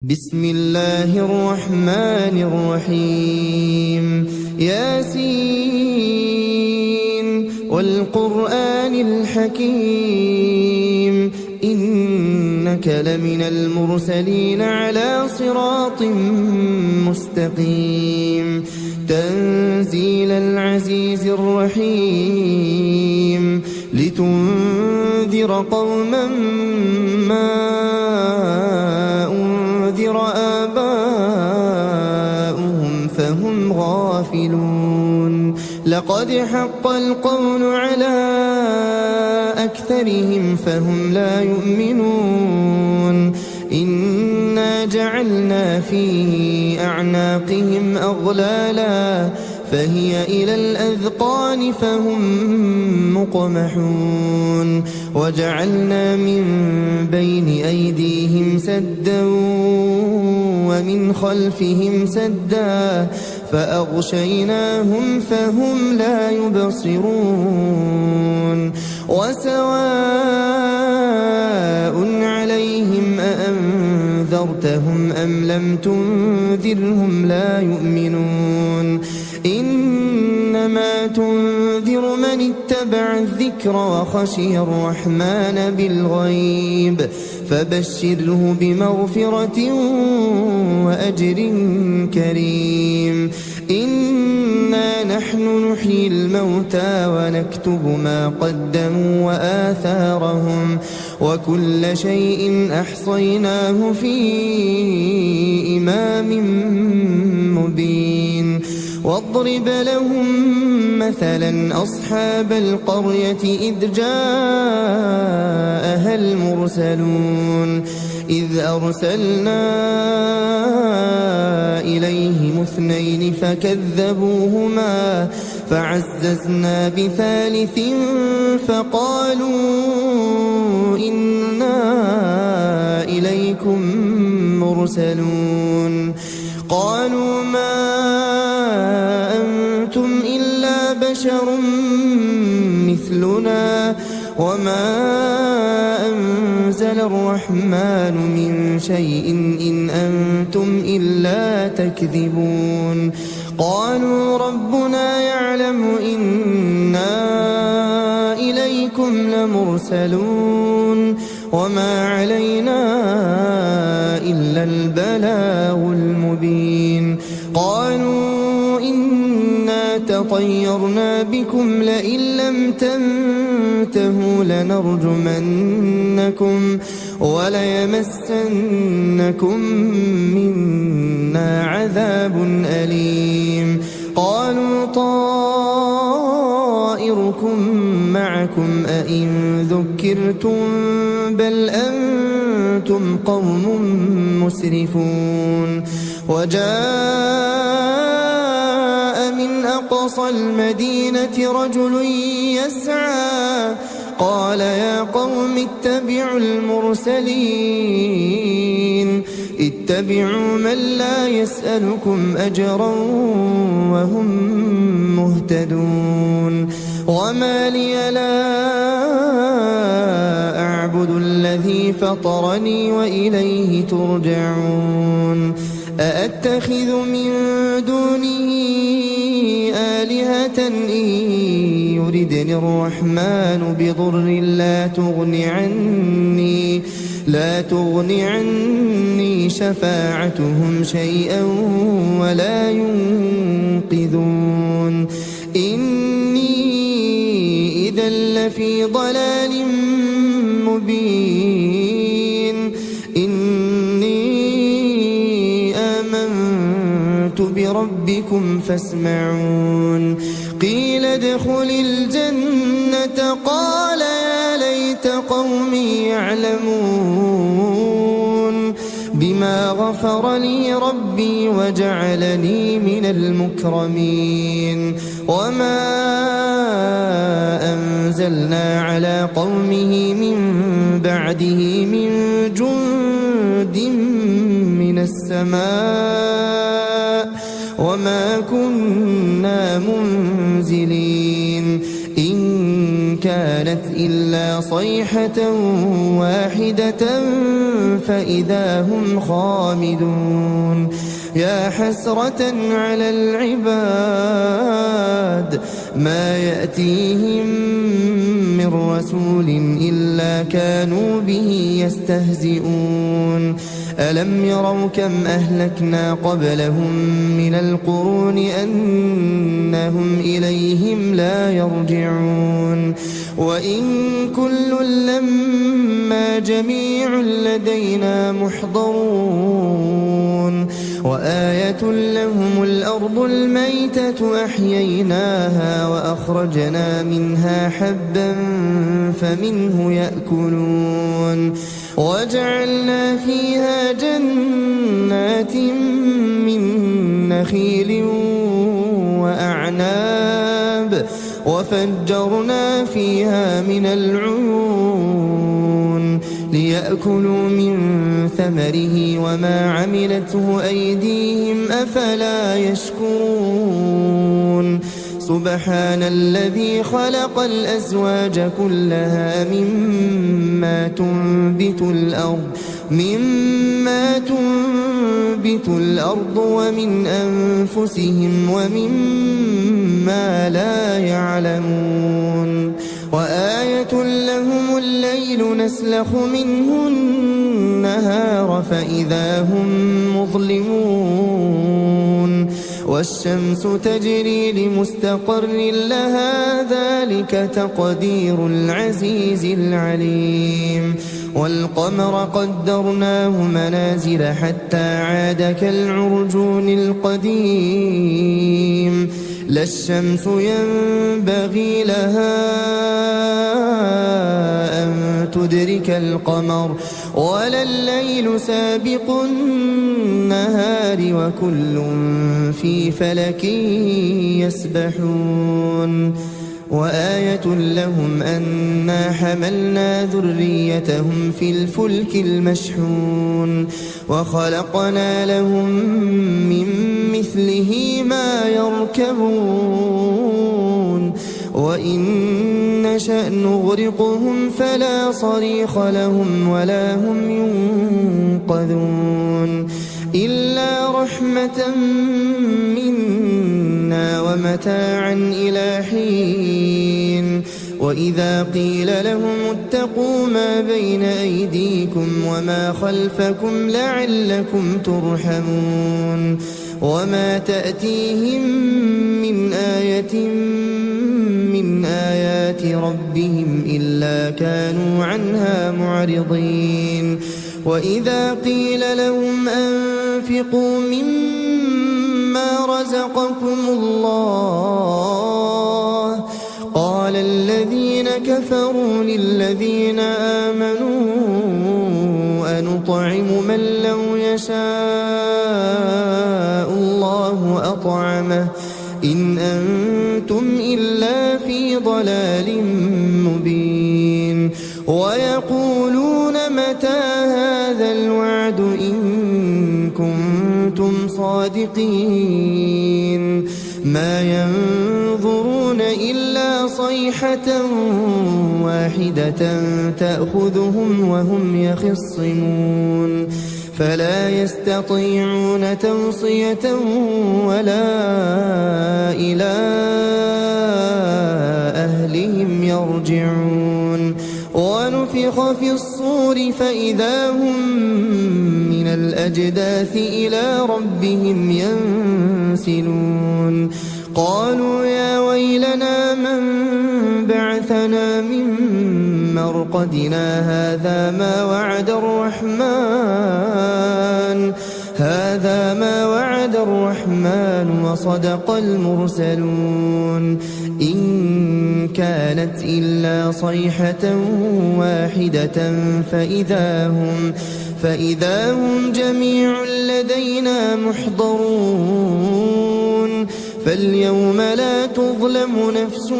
بسم الله الرحمن الرحيم ياسين والقرآن الحكيم إنك لمن المرسلين على صراط مستقيم تنزيل العزيز الرحيم لتنذر قوما ما أنذر آباؤهم فهم غافلون لقد حق القول على أكثرهم فهم لا يؤمنون إنا جعلنا في أعناقهم أغلالا فهي إلى الأذقان فهم مقمحون وجعلنا من بين أيديهم سدا ومن خلفهم سدا فأغشيناهم فهم لا يبصرون وسواء عليهم أأنذرتهم أم لم تنذرهم لا يؤمنون إنما تنذر من اتبع الذكر وخشي الرحمن بالغيب فبشره بمغفرة وأجر كريم إنا نحن نحيي الموتى ونكتب ما قدموا وآثارهم وكل شيء أحصيناه في إمام مبين واضرب لهم مثلا أصحاب القرية إذ جاءها المرسلون إذ أرسلنا إليهم اثنين فكذبوهما فعززنا بثالث فقالوا إنا إليكم مرسلون قالوا ما أنتم إلا بشر مثلنا وما أنزل الرحمن من شيء إن أنتم إلا تكذبون قالوا ربنا يعلم إنا إليكم لمرسلون وما علينا إلا البلاغ المبين قالوا إنا تطيرنا بكم لئن لم تنتهوا لنرجمنكم وليمسنكم منا عذاب أليم قالوا طائركم معكم أئن ذكرتم بل أنتم قوم مسرفون وجاء من أقصى المدينة رجل يسعى قال يا قوم اتبعوا المرسلين اتبعوا من لا يسألكم أجرا وهم مهتدون وما لي لا أعبد الذي فطرني وإليه ترجعون أأتخذ من دونه آلهة إن يردني الرحمن بضر لا تغن عني شفاعتهم شيئا ولا ينقذون إني إذا لفي ضلال مبين إني آمنت بربكم فاسمعون قيل ادخل الجنة قال يا ليت قومي يعلمون بما غفر لي ربي وجعلني من المكرمين وما أنزلنا على قومه من بعده من جند من السماء وما كنا منزلين إن كان كانت إلا صيحة واحدة فإذا هم خامدون يا حسرة على العباد ما يأتيهم من رسول إلا كانوا به يستهزئون ألم يروا كم أهلكنا قبلهم من القرون أنهم إليهم لا يرجعون وإن كل لما جميع لدينا محضرون وآية لهم الأرض الميتة أحييناها وأخرجنا منها حبا فمنه يأكلون وجعلنا فيها جنات من نخيل وأعناب وفجرنا فيها من العيون ليأكلوا من ثمره وما عملته أيديهم أفلا يشكرون سبحان الذي خلق الأزواج كلها مما تنبت الأرض ومن أنفسهم ومما لا يعلمون وآية لهم الليل نسلخ منه النهار فإذا هم مظلمون والشمس تجري لمستقر لها ذلك تقدير العزيز العليم والقمر قدرناه منازل حتى عاد كالعرجون القديم لا الشمس ينبغي لها أن تدرك القمر ولا الليل سابق النهار وكل في فلك يسبحون وآية لهم أنا حملنا ذريتهم في الفلك المشحون وخلقنا لهم من مثله ما يركبون وإن نشأ نغرقهم فلا صريخ لهم ولا هم ينقذون إلا رحمة منا ومتاعا إلى حين وإذا قيل لهم اتقوا ما بين أيديكم وما خلفكم لعلكم ترحمون وما تأتيهم من آية من آيات ربهم إلا كانوا عنها معرضين وإذا قيل لهم أنفقوا مما رزقكم الله قال الذين كفروا للذين آمنوا أنطعم من لو يشاء الله أطعمه إن أنتم إلا في ضلال مبين ويقولون متى هذا الوعد إن كنتم صادقين ما ينظرون إلا صيحة واحدة تأخذهم وهم يخصمون فلا يستطيعون توصية ولا إلى أهلهم يرجعون ونفخ في الصور فإذا هم من الأجداث إلى ربهم ينسلون قالوا يا ويلنا من بعثنا من مرقدنا هذا ما وعد الرحمن وصدق المرسلون إن كانت إلا صيحة واحدة فإذا هم جميع لدينا محضرون فاليوم لا تظلم نفس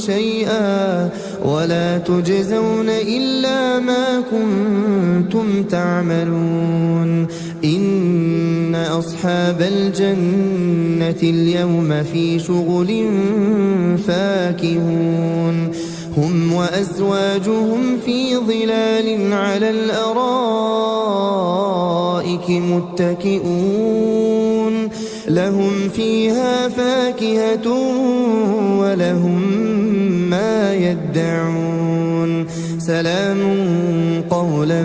شيئا ولا تجزون إلا ما كنتم تعملون إن أصحاب الجنة اليوم في شغل فاكهون هم وأزواجهم في ظلال على الأرائك متكئون لهم فيها فاكهة ولهم ما يدعون سلام قولا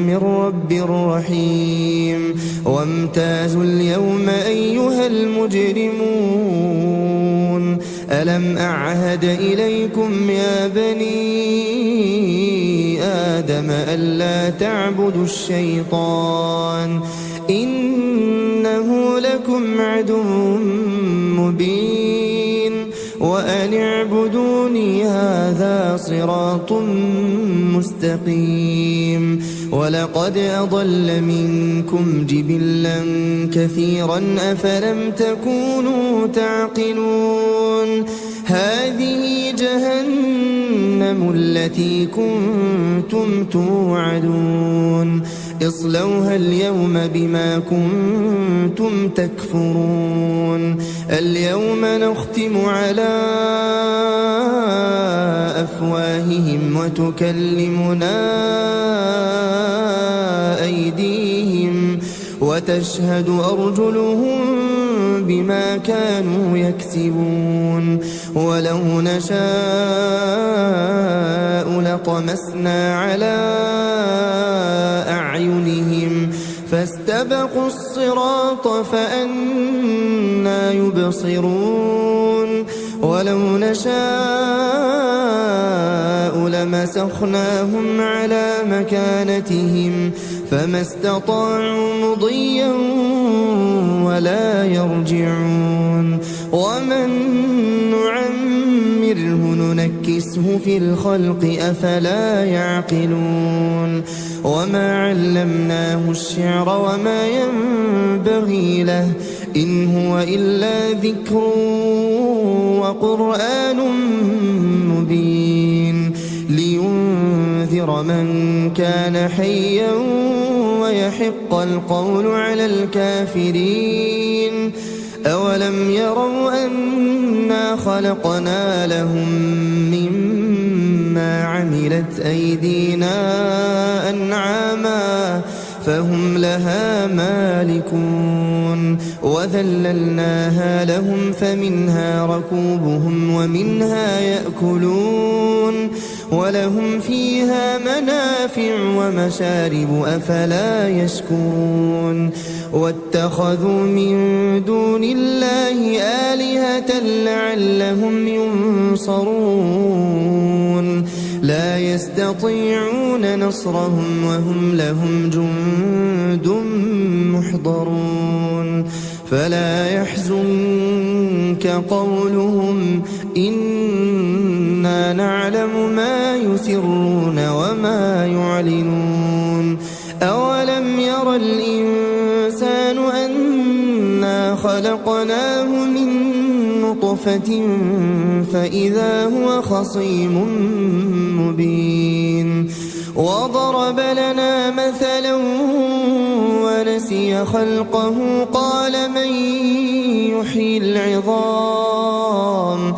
من رب رحيم وامتازوا اليوم أيها المجرمون ألم أعهد إليكم يا بني آدم ألا تعبدوا الشيطان إنه لكم عدو مبين وأن اعبدوني هذا صراط مستقيم ولقد أضل منكم جبلا كثيرا أفلم تكونوا تعقلون هذه جهنم التي كنتم توعدون اصلوها اليوم بما كنتم تكفرون اليوم نختم على أفواههم وتكلمنا أيديهم وتشهد أرجلهم بما كانوا يكسبون ولو نشاء لطمسنا على أعينهم فاستبقوا الصراط فأنى يبصرون ولو نشاء لمسخناهم على مكانتهم فما استطاعوا مضيا ولا يرجعون ومن نعمره ننكسه في الخلق أفلا يعقلون وما علمناه الشعر وما ينبغي له إن هو إلا ذكر وقرآن مبين لينذر من كان حيا ويحق القول على الكافرين أولم يروا أنا خلقنا لهم مما عملت أيدينا أنعاما فهم لها مالكون وذللناها لهم فمنها ركوبهم ومنها يأكلون ولهم فيها منافع ومشارب أفلا يشكرون واتخذوا من دون الله آلهة لعلهم ينصرون لا يستطيعون نصرهم وهم لهم جند محضرون فلا يحزنك قولهم إنا نعلم ما يسرون وما يعلنون أولم ير الإنسان أنا خلقناه من نطفة فإذا هو خصيم مبين وضرب لنا مثلا ونسي خلقه قال من يحيي العظام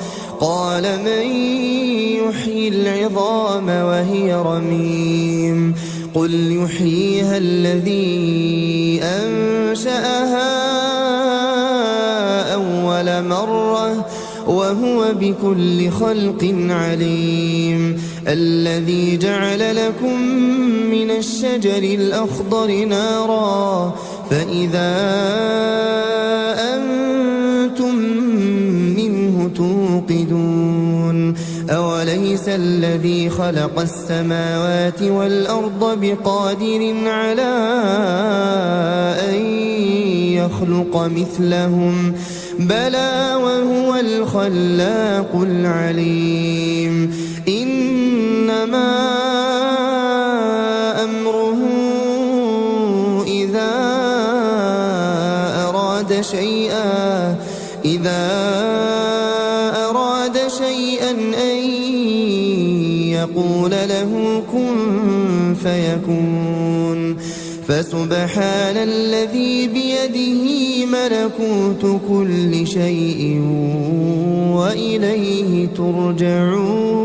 وهي رميم قل يحييها الذي أنشأها أول مرة وهو بكل خلق عليم الذي جعل لكم من الشجر الأخضر نارا فإذا أنتم منه توقدون أوليس الذي خلق السماوات والأرض بقادر على أن يخلق مثلهم بلى وهو الخلاق العليم إنما أمره إذا أراد شيئا أن يقول له كن فيكون فسبحان الذي بيده ملكوت كل شيء وإليه ترجعون.